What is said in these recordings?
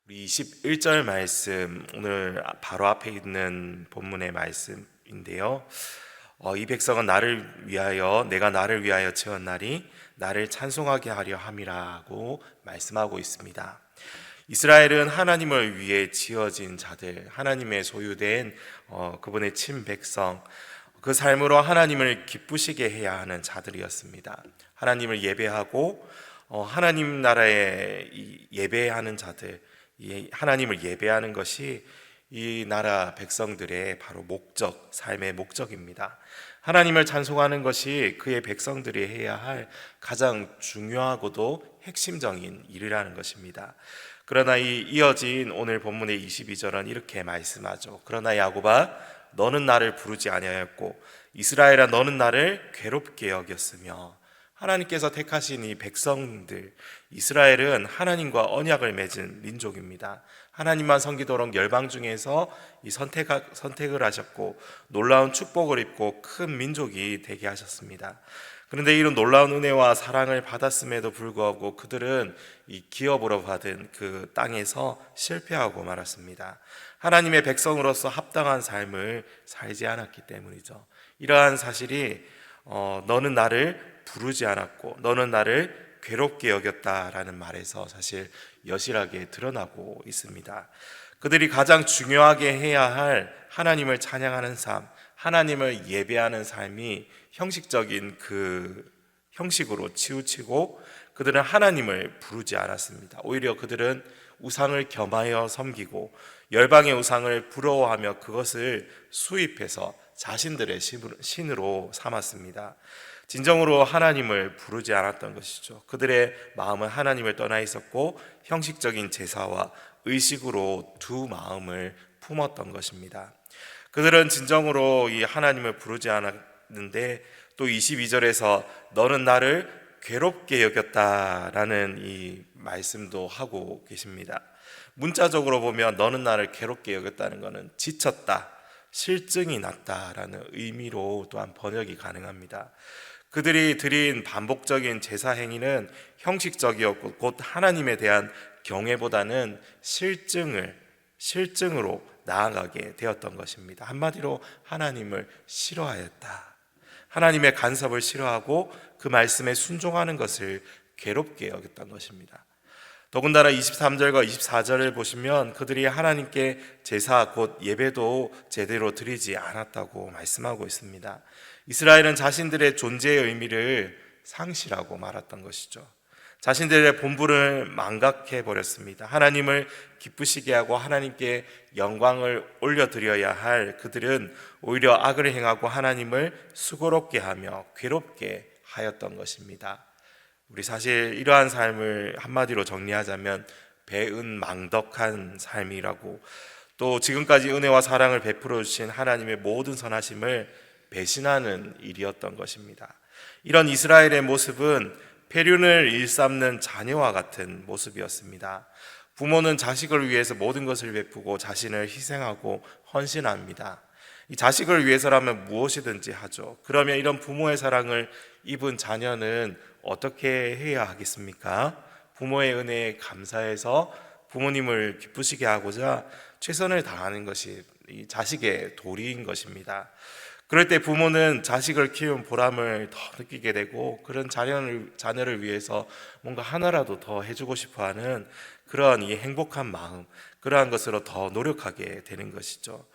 우리 21절 말씀, 오늘 바로 앞에 있는 본문의 말씀인데요. 이 백성은 내가 나를 위하여 지었나니 나를 찬송하게 하려 함이라고 말씀하고 있습니다. 이스라엘은 하나님을 위해 지어진 자들, 하나님의 소유된 그분의 친백성, 그 삶으로 하나님을 기쁘시게 해야 하는 자들이었습니다. 하나님을 예배하고 하나님 나라에 예배하는 자들, 이 하나님을 예배하는 것이 이 나라 백성들의 바로 목적, 삶의 목적입니다. 하나님을 찬송하는 것이 그의 백성들이 해야 할 가장 중요하고도 핵심적인 일이라는 것입니다. 그러나 이어진 오늘 본문의 22절은 이렇게 말씀하죠. 그러나 야곱아, 너는 나를 부르지 아니하였고 이스라엘아, 너는 나를 괴롭게 여겼으며. 하나님께서 택하신 이 백성들, 이스라엘은 하나님과 언약을 맺은 민족입니다. 하나님만 섬기도록 열방 중에서 선택을 하셨고 놀라운 축복을 입고 큰 민족이 되게 하셨습니다. 그런데 이런 놀라운 은혜와 사랑을 받았음에도 불구하고 그들은 이 기업으로 받은 그 땅에서 실패하고 말았습니다. 하나님의 백성으로서 합당한 삶을 살지 않았기 때문이죠. 이러한 사실이 너는 나를 부르지 않았고 너는 나를 괴롭게 여겼다라는 말에서 사실 여실하게 드러나고 있습니다. 그들이 가장 중요하게 해야 할 하나님을 찬양하는 삶, 하나님을 예배하는 삶이 형식적인 그 형식으로 치우치고 그들은 하나님을 부르지 않았습니다. 오히려 그들은 우상을 겸하여 섬기고 열방의 우상을 부러워하며 그것을 수입해서 자신들의 신으로 삼았습니다. 진정으로 하나님을 부르지 않았던 것이죠. 그들의 마음은 하나님을 떠나 있었고 형식적인 제사와 의식으로 두 마음을 품었던 것입니다. 그들은 진정으로 이 하나님을 부르지 않았는데 또 22절에서 너는 나를 괴롭게 여겼다라는 이 말씀도 하고 계십니다. 문자적으로 보면 너는 나를 괴롭게 여겼다는 것은 지쳤다, 실증이 났다라는 의미로 또한 번역이 가능합니다. 그들이 드린 반복적인 제사 행위는 형식적이었고 곧 하나님에 대한 경외보다는 실증으로 나아가게 되었던 것입니다. 한마디로 하나님을 싫어하였다. 하나님의 간섭을 싫어하고 그 말씀에 순종하는 것을 괴롭게 여겼던 것입니다. 더군다나 23절과 24절을 보시면 그들이 하나님께 제사 곧 예배도 제대로 드리지 않았다고 말씀하고 있습니다. 이스라엘은 자신들의 존재의 의미를 상실하고 말았던 것이죠. 자신들의 본분을 망각해 버렸습니다. 하나님을 기쁘시게 하고 하나님께 영광을 올려드려야 할 그들은 오히려 악을 행하고 하나님을 수고롭게 하며 괴롭게 하였던 것입니다. 우리 사실 이러한 삶을 한마디로 정리하자면 배은망덕한 삶이라고, 또 지금까지 은혜와 사랑을 베풀어 주신 하나님의 모든 선하심을 배신하는 일이었던 것입니다. 이런 이스라엘의 모습은 폐륜을 일삼는 자녀와 같은 모습이었습니다. 부모는 자식을 위해서 모든 것을 베푸고 자신을 희생하고 헌신합니다. 이 자식을 위해서라면 무엇이든지 하죠. 그러면 이런 부모의 사랑을 입은 자녀는 어떻게 해야 하겠습니까? 부모의 은혜에 감사해서 부모님을 기쁘시게 하고자 최선을 다하는 것이 이 자식의 도리인 것입니다. 그럴 때 부모는 자식을 키운 보람을 더 느끼게 되고 그런 자녀를 위해서 뭔가 하나라도 더 해주고 싶어하는 그러한 이 행복한 마음, 그러한 것으로 더 노력하게 되는 것이죠.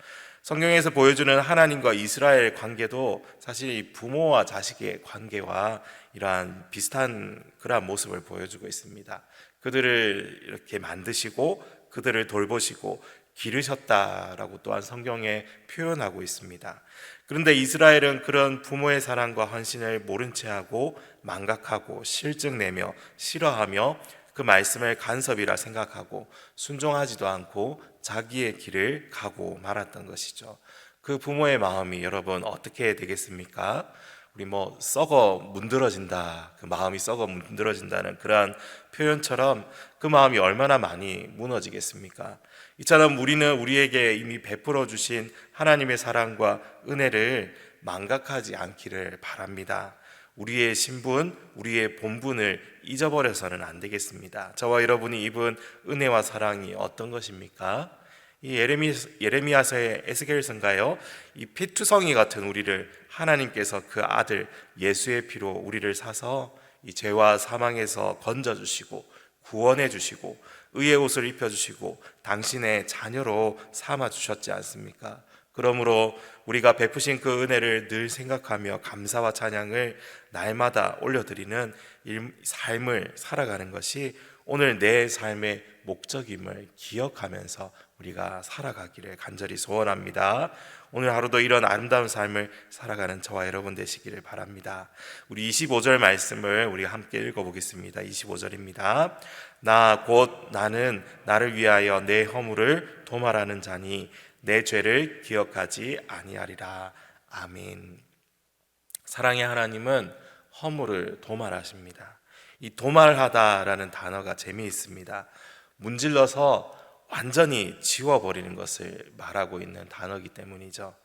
성경에서 보여주는 하나님과 이스라엘 관계도 사실 이 부모와 자식의 관계와 이러한 비슷한 그러한 모습을 보여주고 있습니다. 그들을 이렇게 만드시고 그들을 돌보시고 기르셨다라고 또한 성경에 표현하고 있습니다. 그런데 이스라엘은 그런 부모의 사랑과 헌신을 모른 채하고 망각하고 실증내며 싫어하며 그 말씀을 간섭이라 생각하고 순종하지도 않고 자기의 길을 가고 말았던 것이죠. 그 부모의 마음이 여러분 어떻게 되겠습니까? 우리 썩어 문드러진다, 그 마음이 썩어 문드러진다는 그러한 표현처럼 그 마음이 얼마나 많이 무너지겠습니까? 이처럼 우리는 우리에게 이미 베풀어 주신 하나님의 사랑과 은혜를 망각하지 않기를 바랍니다. 우리의 신분, 우리의 본분을 잊어버려서는 안 되겠습니다. 저와 여러분이 입은 은혜와 사랑이 어떤 것입니까? 이 예레미야서의 에스겔 선가요, 이 피투성이 같은 우리를 하나님께서 그 아들 예수의 피로 우리를 사서 이 죄와 사망에서 건져주시고 구원해 주시고 의의 옷을 입혀주시고 당신의 자녀로 삼아 주셨지 않습니까? 그러므로 우리가 베푸신 그 은혜를 늘 생각하며 감사와 찬양을 날마다 올려드리는 삶을 살아가는 것이 오늘 내 삶의 목적임을 기억하면서 우리가 살아가기를 간절히 소원합니다. 오늘 하루도 이런 아름다운 삶을 살아가는 저와 여러분 되시기를 바랍니다. 우리 25절 말씀을 우리 함께 읽어보겠습니다. 25절입니다. 나 곧 나는 나를 위하여 내 허물을 도말하는 자니 내 죄를 기억하지 아니하리라. 아멘. 사랑의 하나님은 허물을 도말하십니다. 이 도말하다라는 단어가 재미있습니다. 문질러서 완전히 지워버리는 것을 말하고 있는 단어이기 때문이죠.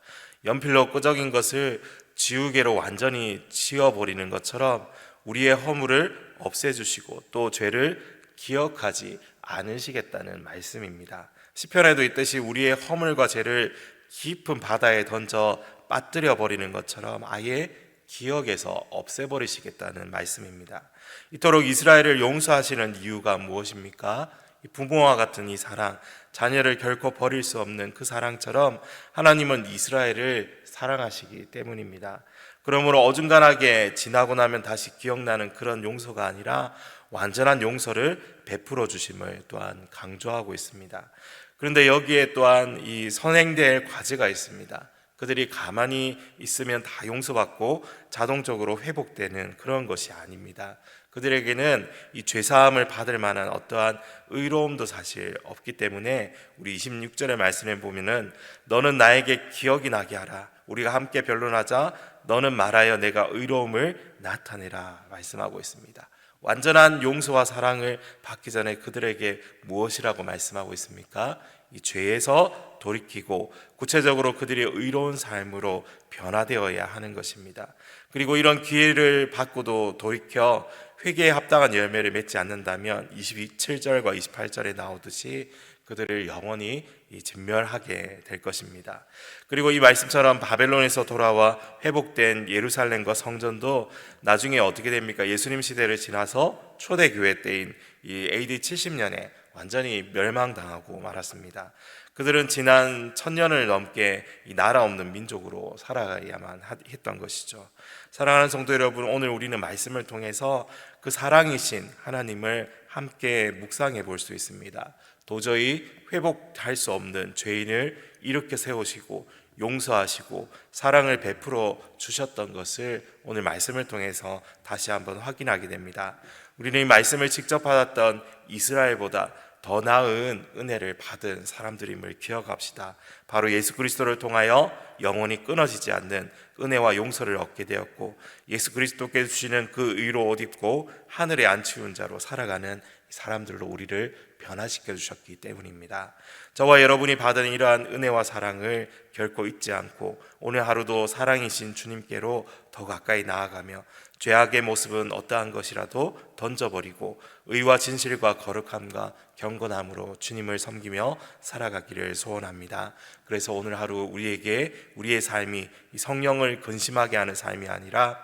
연필로 끄적인 것을 지우개로 완전히 지워버리는 것처럼 우리의 허물을 없애주시고 또 죄를 기억하지 않으시겠다는 말씀입니다. 시편에도 있듯이 우리의 허물과 죄를 깊은 바다에 던져 빠뜨려 버리는 것처럼 아예 기억에서 없애버리시겠다는 말씀입니다. 이토록 이스라엘을 용서하시는 이유가 무엇입니까? 부모와 같은 이 사랑, 자녀를 결코 버릴 수 없는 그 사랑처럼 하나님은 이스라엘을 사랑하시기 때문입니다. 그러므로 어중간하게 지나고 나면 다시 기억나는 그런 용서가 아니라 완전한 용서를 베풀어 주심을 또한 강조하고 있습니다. 그런데 여기에 또한 이 선행될 과제가 있습니다. 그들이 가만히 있으면 다 용서받고 자동적으로 회복되는 그런 것이 아닙니다. 그들에게는 이 죄사함을 받을 만한 어떠한 의로움도 사실 없기 때문에 우리 26절의 말씀에 보면은 너는 나에게 기억이 나게 하라. 우리가 함께 변론하자. 너는 말하여 내가 의로움을 나타내라 말씀하고 있습니다. 완전한 용서와 사랑을 받기 전에 그들에게 무엇이라고 말씀하고 있습니까? 이 죄에서 돌이키고 구체적으로 그들이 의로운 삶으로 변화되어야 하는 것입니다. 그리고 이런 기회를 받고도 돌이켜 회개에 합당한 열매를 맺지 않는다면 27절과 28절에 나오듯이 그들을 영원히 진멸하게 될 것입니다. 그리고 이 말씀처럼 바벨론에서 돌아와 회복된 예루살렘과 성전도 나중에 어떻게 됩니까? 예수님 시대를 지나서 초대교회 때인 이 AD 70년에 완전히 멸망당하고 말았습니다. 그들은 지난 1000년을 넘게 이 나라 없는 민족으로 살아가야만 했던 것이죠. 사랑하는 성도 여러분, 오늘 우리는 말씀을 통해서 그 사랑이신 하나님을 함께 묵상해 볼 수 있습니다. 도저히 회복할 수 없는 죄인을 일으켜 세우시고 용서하시고 사랑을 베풀어 주셨던 것을 오늘 말씀을 통해서 다시 한번 확인하게 됩니다. 우리는 이 말씀을 직접 받았던 이스라엘보다 더 나은 은혜를 받은 사람들임을 기억합시다. 바로 예수 그리스도를 통하여 영원히 끊어지지 않는 은혜와 용서를 얻게 되었고 예수 그리스도께서 주시는 그 의로 옷 입고 하늘에 앉히운 자로 살아가는 사람들로 우리를 변화시켜 주셨기 때문입니다. 저와 여러분이 받은 이러한 은혜와 사랑을 결코 잊지 않고 오늘 하루도 사랑이신 주님께로 더 가까이 나아가며 죄악의 모습은 어떠한 것이라도 던져버리고 의와 진실과 거룩함과 경건함으로 주님을 섬기며 살아가기를 소원합니다. 그래서 오늘 하루 우리에게 우리의 삶이 성령을 근심하게 하는 삶이 아니라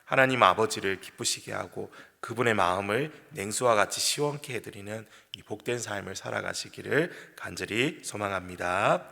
하나님 아버지를 기쁘시게 하고 그분의 마음을 냉수와 같이 시원케 해드리는 이 복된 삶을 살아가시기를 간절히 소망합니다.